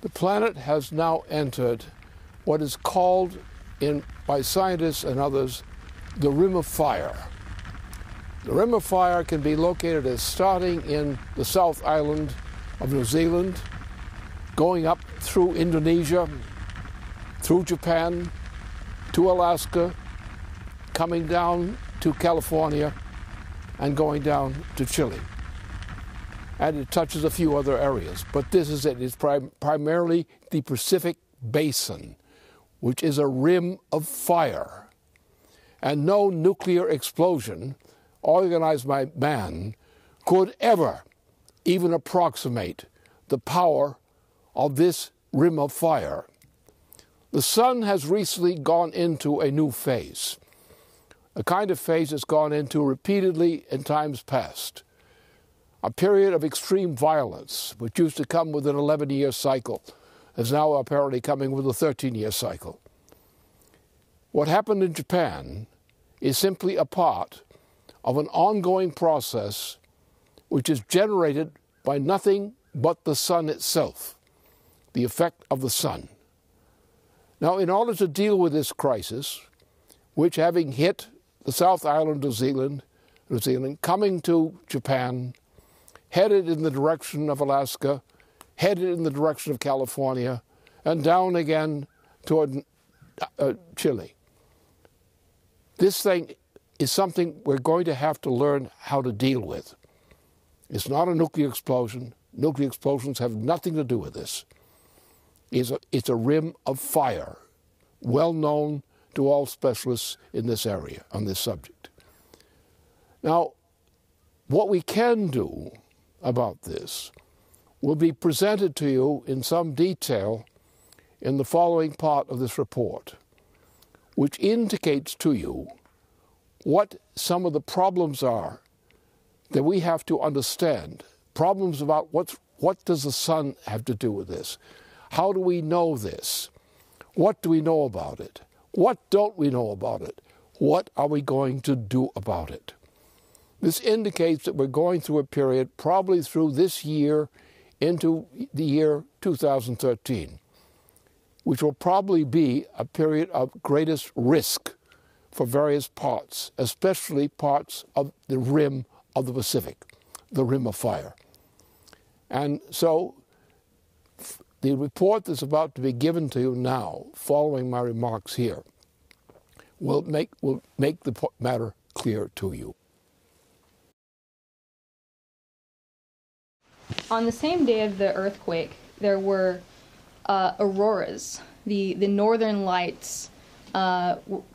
The planet has now entered what is called by scientists and others the Rim of Fire. The Rim of Fire can be located as starting in the South Island of New Zealand, going up through Indonesia, through Japan, to Alaska, coming down to California, and going down to Chile. And it touches a few other areas, but this is it. It's primarily the Pacific Basin, which is a rim of fire. And no nuclear explosion organized by man could ever even approximate the power of this rim of fire. The sun has recently gone into a new phase, a kind of phase it's gone into repeatedly in times past. A period of extreme violence, which used to come with an 11-year cycle, is now apparently coming with a 13-year cycle. What happened in Japan is simply a part of an ongoing process which is generated by nothing but the sun itself, the effect of the sun. Now, in order to deal with this crisis, which having hit the South Island of New Zealand, coming to Japan, headed in the direction of Alaska, headed in the direction of California, and down again toward Chile. This thing is something we're going to have to learn how to deal with. It's not a nuclear explosion. Nuclear explosions have nothing to do with this. It's a rim of fire, well known to all specialists in this area on this subject. Now, what we can do about this will be presented to you in some detail in the following part of this report, which indicates to you what some of the problems are that we have to understand. Problems about what does the sun have to do with this? How do we know this? What do we know about it? What don't we know about it? What are we going to do about it? This indicates that we're going through a period, probably through this year into the year 2013, which will probably be a period of greatest risk for various parts, especially parts of the rim of the Pacific, the Rim of Fire. And so the report that's about to be given to you now, following my remarks here, will make the matter clear to you. On the same day of the earthquake, there were auroras, the northern lights.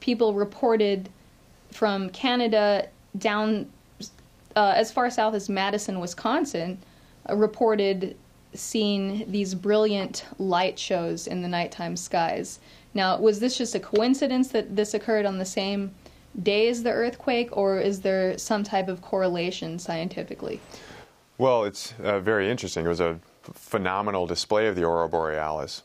People reported from Canada down as far south as Madison, Wisconsin, reported seeing these brilliant light shows in the nighttime skies. Now, was this just a coincidence that this occurred on the same day as the earthquake, or is there some type of correlation scientifically? Well, it's very interesting. It was a phenomenal display of the aurora borealis.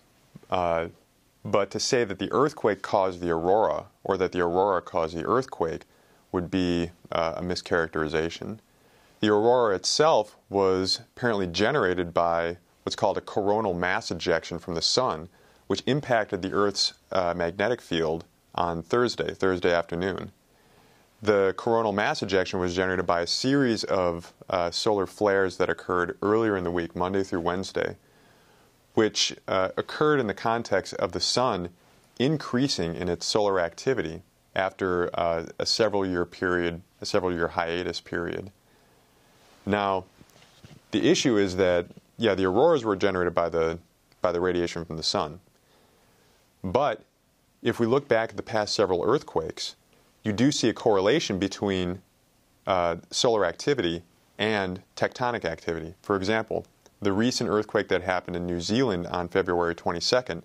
But to say that the earthquake caused the aurora, or that the aurora caused the earthquake, would be a mischaracterization. The aurora itself was apparently generated by what's called a coronal mass ejection from the sun, which impacted the Earth's magnetic field on Thursday afternoon. The coronal mass ejection was generated by a series of solar flares that occurred earlier in the week, Monday through Wednesday, which occurred in the context of the sun increasing in its solar activity after a several-year hiatus period. Now, the issue is that, yeah, the auroras were generated by the radiation from the sun. But if we look back at the past several earthquakes, you do see a correlation between solar activity and tectonic activity. For example, the recent earthquake that happened in New Zealand on February 22nd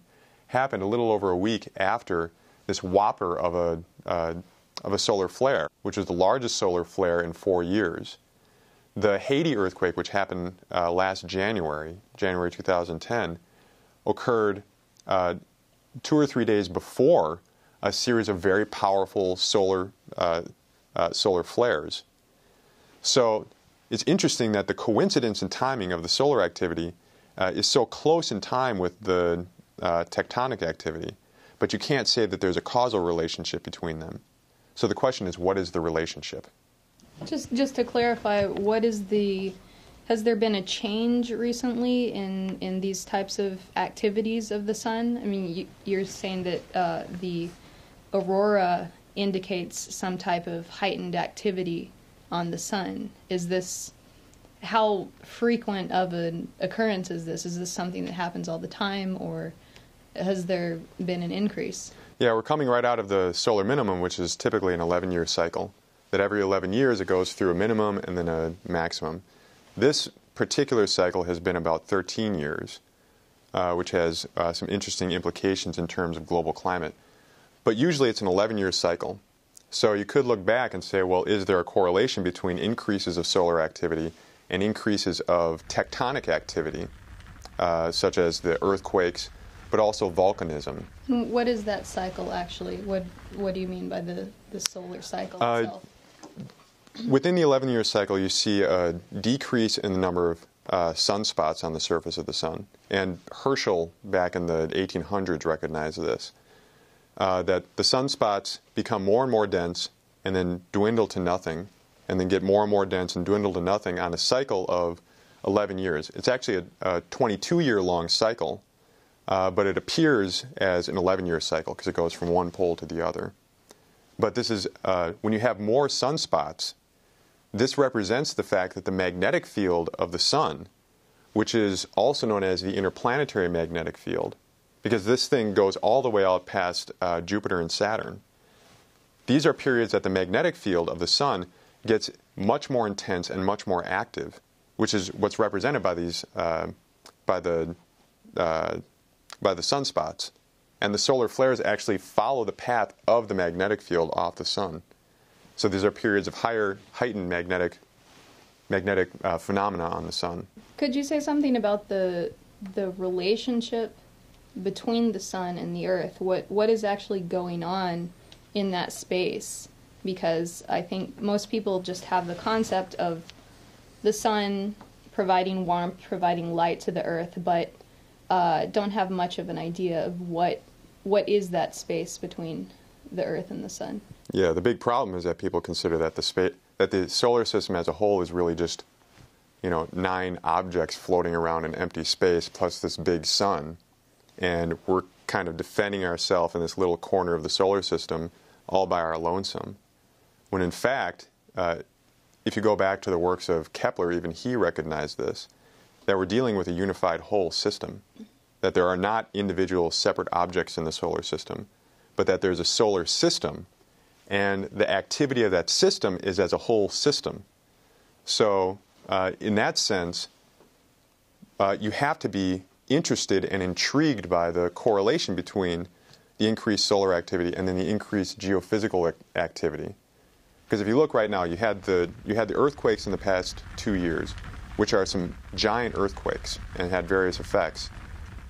happened a little over a week after this whopper of a solar flare, which was the largest solar flare in 4 years. The Haiti earthquake, which happened last January 2010, occurred 2 or 3 days before a series of very powerful solar flares. So it's interesting that the coincidence and timing of the solar activity is so close in time with the tectonic activity, but you can't say that there's a causal relationship between them. So the question is, what is the relationship? Just to clarify, has there been a change recently in these types of activities of the sun? I mean, you're saying that the aurora indicates some type of heightened activity on the sun. How frequent of an occurrence is this? Is this something that happens all the time, or has there been an increase? Yeah, we're coming right out of the solar minimum, which is typically an 11-year cycle. That every 11 years it goes through a minimum and then a maximum. This particular cycle has been about 13 years, which has some interesting implications in terms of global climate. But usually it's an 11-year cycle. So you could look back and say, well, is there a correlation between increases of solar activity and increases of tectonic activity, such as the earthquakes, but also volcanism? What is that cycle actually? What do you mean by the solar cycle itself? Within the 11-year cycle, you see a decrease in the number of sunspots on the surface of the sun. And Herschel, back in the 1800s, recognized this, that the sunspots become more and more dense and then dwindle to nothing, and then get more and more dense and dwindle to nothing on a cycle of 11 years. It's actually a 22-year-long cycle, but it appears as an 11-year cycle because it goes from one pole to the other. But this is, when you have more sunspots, this represents the fact that the magnetic field of the sun, which is also known as the interplanetary magnetic field, because this thing goes all the way out past Jupiter and Saturn. These are periods that the magnetic field of the sun gets much more intense and much more active, which is what's represented by these by the sunspots. And the solar flares actually follow the path of the magnetic field off the sun. So these are periods of heightened magnetic phenomena on the sun. Could you say something about the relationship between the sun and the earth? What is actually going on in that space? Because I think most people just have the concept of the sun providing warmth, providing light to the earth, but don't have much of an idea of what is that space between the earth and the sun. Yeah, the big problem is that people consider that the solar system as a whole is really just, 9 objects floating around in empty space plus this big sun. And we're kind of defending ourselves in this little corner of the solar system all by our lonesome. When in fact, if you go back to the works of Kepler, even he recognized this, that we're dealing with a unified whole system, that there are not individual separate objects in the solar system, but that there's a solar system, and the activity of that system is as a whole system. So in that sense, you have to be interested and intrigued by the correlation between the increased solar activity and then the increased geophysical activity. Because if you look right now, you had the earthquakes in the past 2 years, which are some giant earthquakes and had various effects.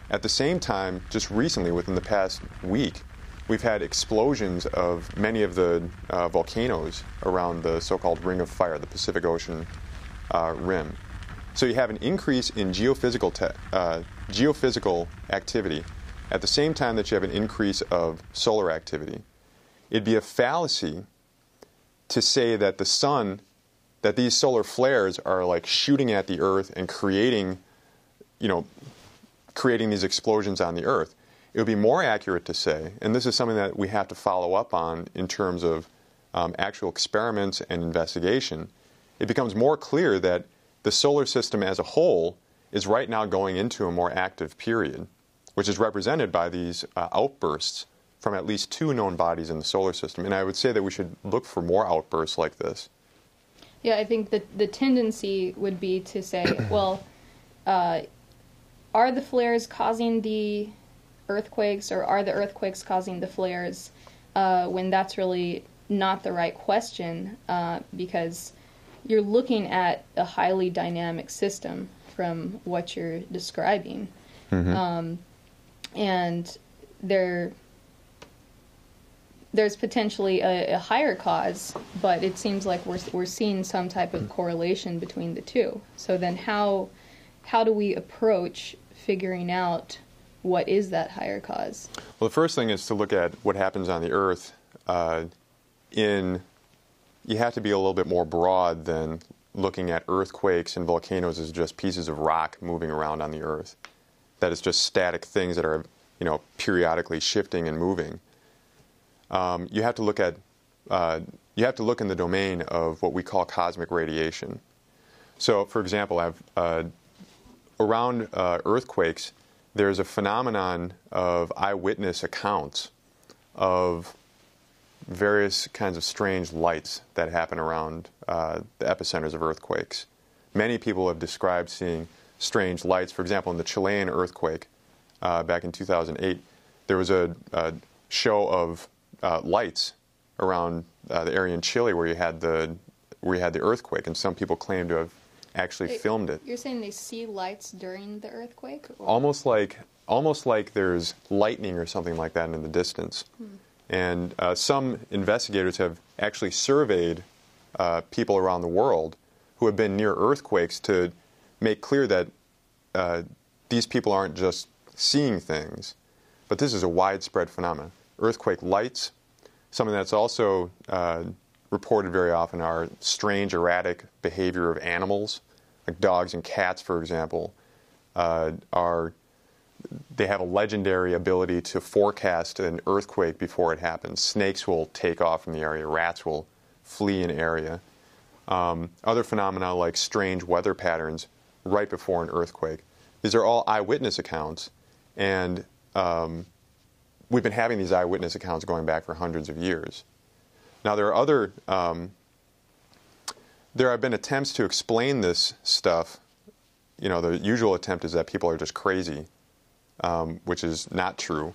At the same time, just recently, within the past week, we've had explosions of many of the volcanoes around the so-called Ring of Fire, the Pacific Ocean rim. So you have an increase in geophysical activity at the same time that you have an increase of solar activity. It'd be a fallacy to say that the sun, that these solar flares are like shooting at the Earth and creating these explosions on the Earth. It would be more accurate to say, and this is something that we have to follow up on in terms of actual experiments and investigation, it becomes more clear that the solar system as a whole is right now going into a more active period, which is represented by these outbursts from at least 2 known bodies in the solar system. And I would say that we should look for more outbursts like this. Yeah, I think that the tendency would be to say, well, are the flares causing the earthquakes, or are the earthquakes causing the flares, when that's really not the right question, because you're looking at a highly dynamic system from what you're describing. Mm-hmm. And there's potentially a higher cause, but it seems like we're seeing some type of correlation between the two. So then how how do we approach figuring out what is that higher cause? Well, the first thing is to look at what happens on the Earth. You have to be a little bit more broad than looking at earthquakes and volcanoes as just pieces of rock moving around on the Earth. That is just static things that are, periodically shifting and moving. You have to look in the domain of what we call cosmic radiation. So, for example, around earthquakes, there's a phenomenon of eyewitness accounts of various kinds of strange lights that happen around the epicenters of earthquakes. Many people have described seeing strange lights. For example, in the Chilean earthquake back in 2008, there was a show of lights around the area in Chile where you had the earthquake, and some people claim to have actually filmed it. You're saying they see lights during the earthquake? Or? Almost like there's lightning or something like that in the distance. And some investigators have actually surveyed people around the world who have been near earthquakes to make clear that these people aren't just seeing things, but this is a widespread phenomenon. Earthquake lights, something that's also reported very often are strange, erratic behavior of animals, like dogs and cats, for example, they have a legendary ability to forecast an earthquake before it happens. Snakes will take off from the area. Rats will flee an area. Other phenomena like strange weather patterns right before an earthquake. These are all eyewitness accounts, and we've been having these eyewitness accounts going back for hundreds of years. Now, there have been attempts to explain this stuff. The usual attempt is that people are just crazy, which is not true.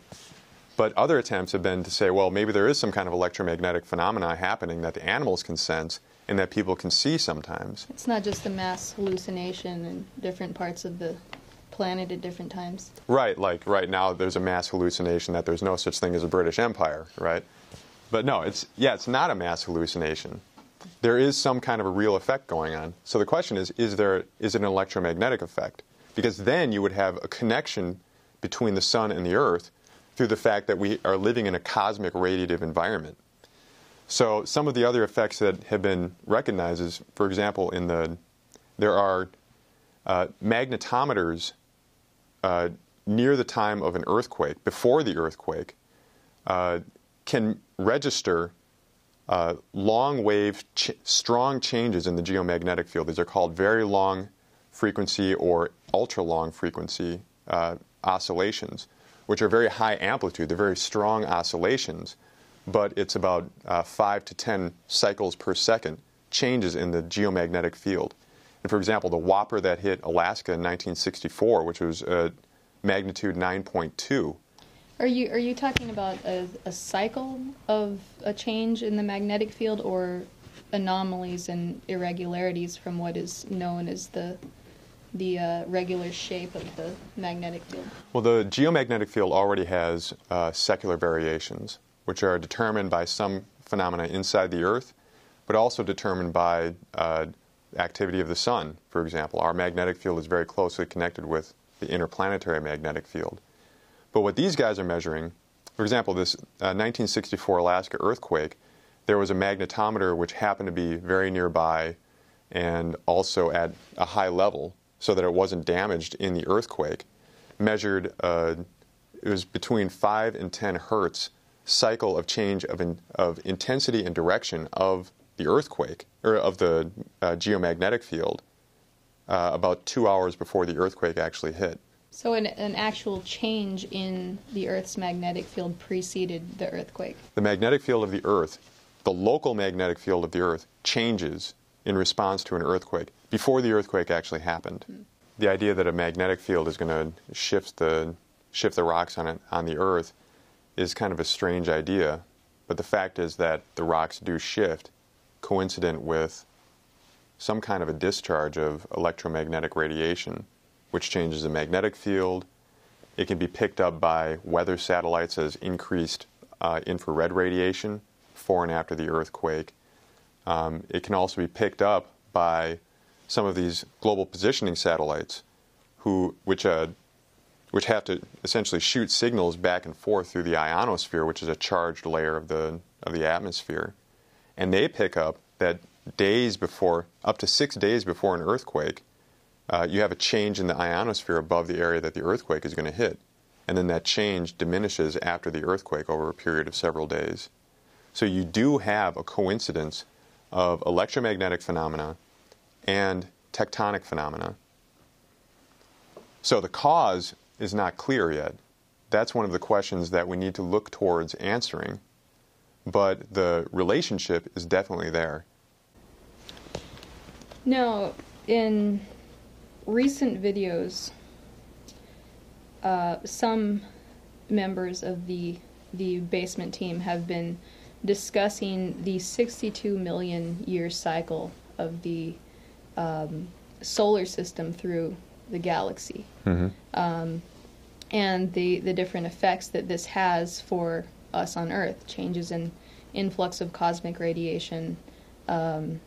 But other attempts have been to say, well, maybe there is some kind of electromagnetic phenomena happening that the animals can sense and that people can see sometimes. It's not just a mass hallucination in different parts of the planet at different times. Right, like right now there's a mass hallucination that there's no such thing as a British Empire, right? But no, it's not a mass hallucination. There is some kind of a real effect going on. So the question is it an electromagnetic effect? Because then you would have a connection between the sun and the Earth through the fact that we are living in a cosmic radiative environment. So some of the other effects that have been recognized is, for example, there are magnetometers near the time of an earthquake, before the earthquake, can register long-wave, strong changes in the geomagnetic field. These are called very long frequency or ultra-long frequency oscillations, which are very high amplitude. They're very strong oscillations, but it's about 5 to 10 cycles per second changes in the geomagnetic field. And for example, the whopper that hit Alaska in 1964, which was magnitude 9.2. Are you talking about a cycle of a change in the magnetic field, or anomalies and irregularities from what is known as the regular shape of the magnetic field? Well, the geomagnetic field already has secular variations, which are determined by some phenomena inside the Earth, but also determined by activity of the sun, for example. Our magnetic field is very closely connected with the interplanetary magnetic field. But what these guys are measuring, for example, this 1964 Alaska earthquake, there was a magnetometer which happened to be very nearby and also at a high level so that it wasn't damaged in the earthquake, measured, it was between 5 and 10 hertz cycle of change of intensity and direction of the earthquake, or of the geomagnetic field, about 2 hours before the earthquake actually hit. So an actual change in the Earth's magnetic field preceded the earthquake? The magnetic field of the Earth, the local magnetic field of the Earth, changes in response to an earthquake before the earthquake actually happened. The idea that a magnetic field is going to shift the rocks on the Earth is kind of a strange idea, but the fact is that the rocks do shift coincident with some kind of a discharge of electromagnetic radiation, which changes the magnetic field. It can be picked up by weather satellites as increased infrared radiation before and after the earthquake. It can also be picked up by some of these global positioning satellites, which have to essentially shoot signals back and forth through the ionosphere, which is a charged layer of the atmosphere. And they pick up that up to 6 days before an earthquake, you have a change in the ionosphere above the area that the earthquake is going to hit. And then that change diminishes after the earthquake over a period of several days. So you do have a coincidence of electromagnetic phenomena and tectonic phenomena. So the cause is not clear yet. That's one of the questions that we need to look towards answering. But the relationship is definitely there. Now, in recent videos, some members of the basement team have been discussing the 62 million year cycle of the solar system through the galaxy, and the different effects that this has for us on Earth, changes in influx of cosmic radiation, in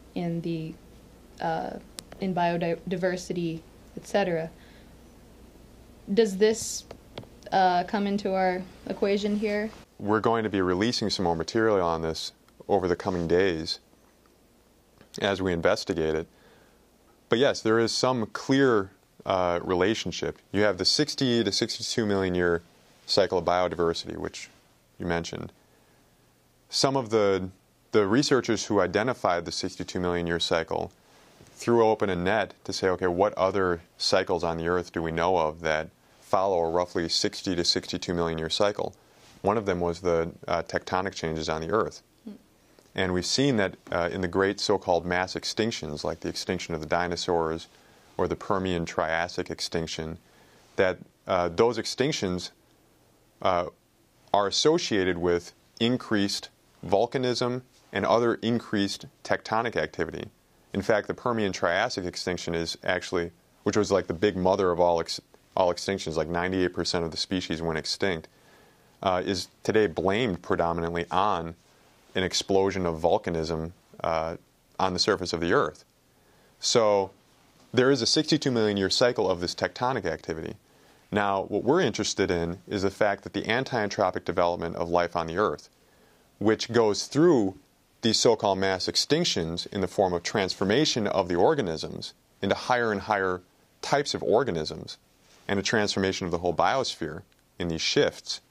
biodiversity, etc. Does this come into our equation here? We're going to be releasing some more material on this over the coming days as we investigate it. But yes, there is some clear relationship. You have the 60 to 62 million year cycle of biodiversity, which you mentioned. Some of the researchers who identified the 62 million year cycle threw open a net to say, okay, what other cycles on the Earth do we know of that follow a roughly 60 to 62 million year cycle? One of them was the tectonic changes on the Earth. And we've seen that in the great so-called mass extinctions, like the extinction of the dinosaurs or the Permian-Triassic Extinction, that those extinctions are associated with increased volcanism and other increased tectonic activity. In fact, the Permian-Triassic Extinction is actually, which was like the big mother of all extinctions, like 98% of the species went extinct, is today blamed predominantly on an explosion of volcanism on the surface of the Earth. So there is a 62 million year cycle of this tectonic activity. Now, what we're interested in is the fact that the anti-entropic development of life on the Earth, which goes through these so-called mass extinctions in the form of transformation of the organisms into higher and higher types of organisms, and a transformation of the whole biosphere in these shifts,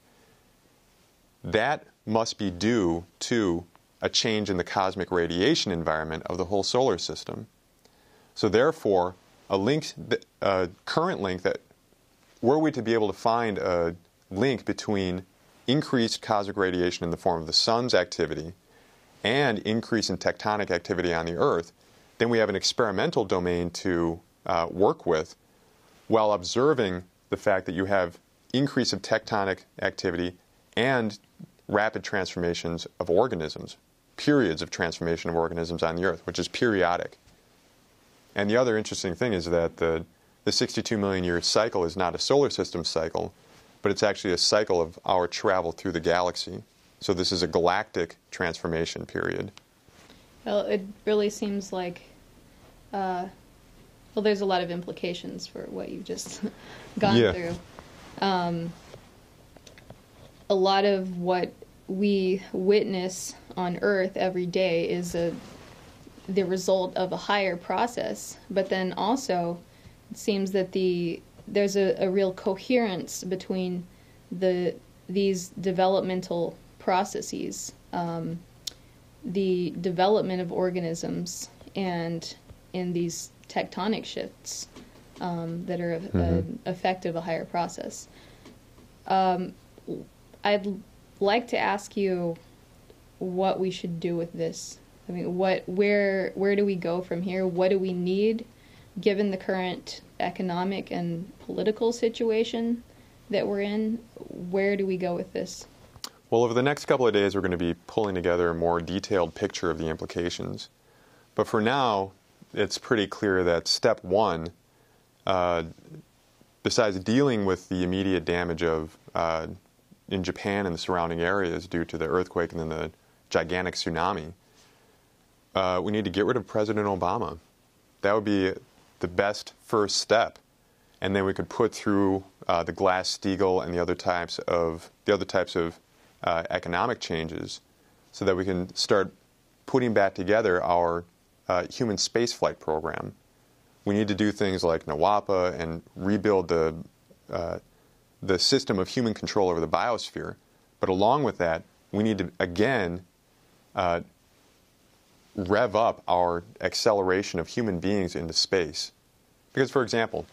that must be due to a change in the cosmic radiation environment of the whole solar system. So therefore, a current link that, were we to be able to find a link between increased cosmic radiation in the form of the sun's activity and increase in tectonic activity on the Earth, then we have an experimental domain to work with, while observing the fact that you have increase of tectonic activity and rapid transformations of organisms, periods of transformation of organisms on the Earth, which is periodic. And the other interesting thing is that the 62 million year cycle is not a solar system cycle, but it's actually a cycle of our travel through the galaxy. So this is a galactic transformation period. Well, it really seems like, there's a lot of implications for what you've just gone through. A lot of what we witness on Earth every day is the result of a higher process, but then also it seems that there's a real coherence between these developmental processes, the development of organisms, and in these tectonic shifts that are an effect of a higher process. I'd like to ask you what we should do with this. I mean, where do we go from here? What do we need, given the current economic and political situation that we're in? Where do we go with this? Well, over the next couple of days, we're going to be pulling together a more detailed picture of the implications. But for now, it's pretty clear that step one, besides dealing with the immediate damage of in Japan and the surrounding areas due to the earthquake and then the gigantic tsunami, we need to get rid of President Obama. That would be the best first step. and then we could put through the Glass-Steagall and the other types of economic changes, so that we can start putting back together our human spaceflight program. We need to do things like NWAPA and rebuild the system of human control over the biosphere. But along with that, we need to, again, rev up our acceleration of human beings into space. Because, for example,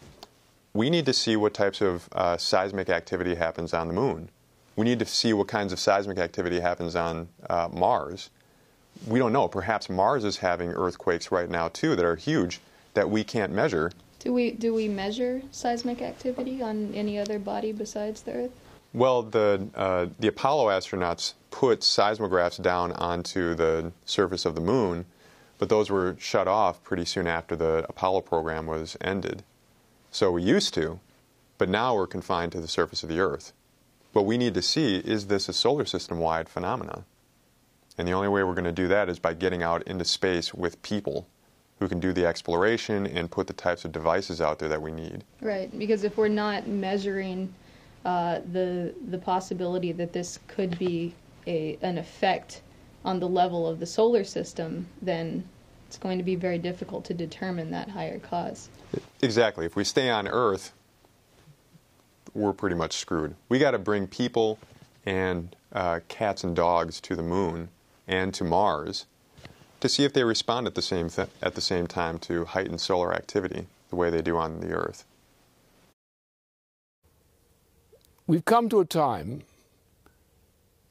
we need to see what types of seismic activity happens on the moon. We need to see what kinds of seismic activity happens on Mars. We don't know. Perhaps Mars is having earthquakes right now, too, that are huge, that we can't measure. Do we measure seismic activity on any other body besides the Earth? Well, the Apollo astronauts put seismographs down onto the surface of the moon, but those were shut off pretty soon after the Apollo program was ended. So we used to, but now we're confined to the surface of the Earth. What we need to see, is this a solar system-wide phenomenon? And the only way we're going to do that is by getting out into space with people who can do the exploration and put the types of devices out there that we need. Right, because if we're not measuring the possibility that this could be an effect on the level of the solar system, then it's going to be very difficult to determine that higher cause. Exactly. If we stay on Earth, we're pretty much screwed. We got to bring people and cats and dogs to the moon and to Mars to see if they respond at the same time to heightened solar activity the way they do on the Earth. We've come to a time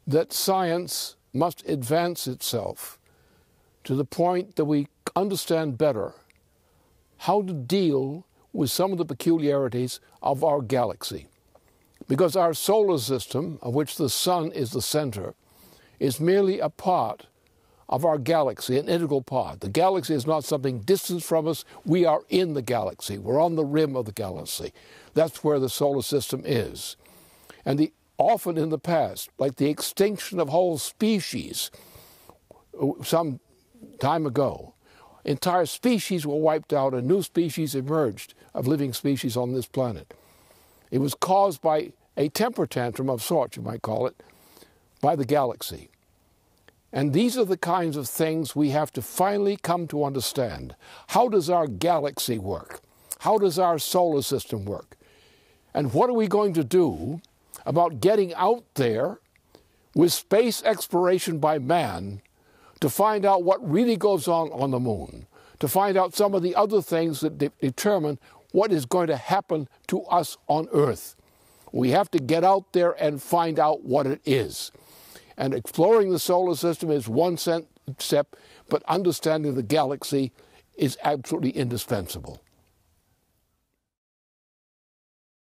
that science must advance itself to the point that we understand better how to deal with some of the peculiarities of our galaxy. Because our solar system, of which the sun is the center, is merely a part of our galaxy, an integral part. The galaxy is not something distant from us. We are in the galaxy. We're on the rim of the galaxy. That's where the solar system is. And often in the past, like the extinction of whole species some time ago, entire species were wiped out and new species emerged of living species on this planet. It was caused by a temper tantrum of sorts, you might call it, by the galaxy. And these are the kinds of things we have to finally come to understand. How does our galaxy work? How does our solar system work? And what are we going to do about getting out there with space exploration by man to find out what really goes on the moon, to find out some of the other things that determine what is going to happen to us on Earth? We have to get out there and find out what it is. And exploring the solar system is one step, but understanding the galaxy is absolutely indispensable.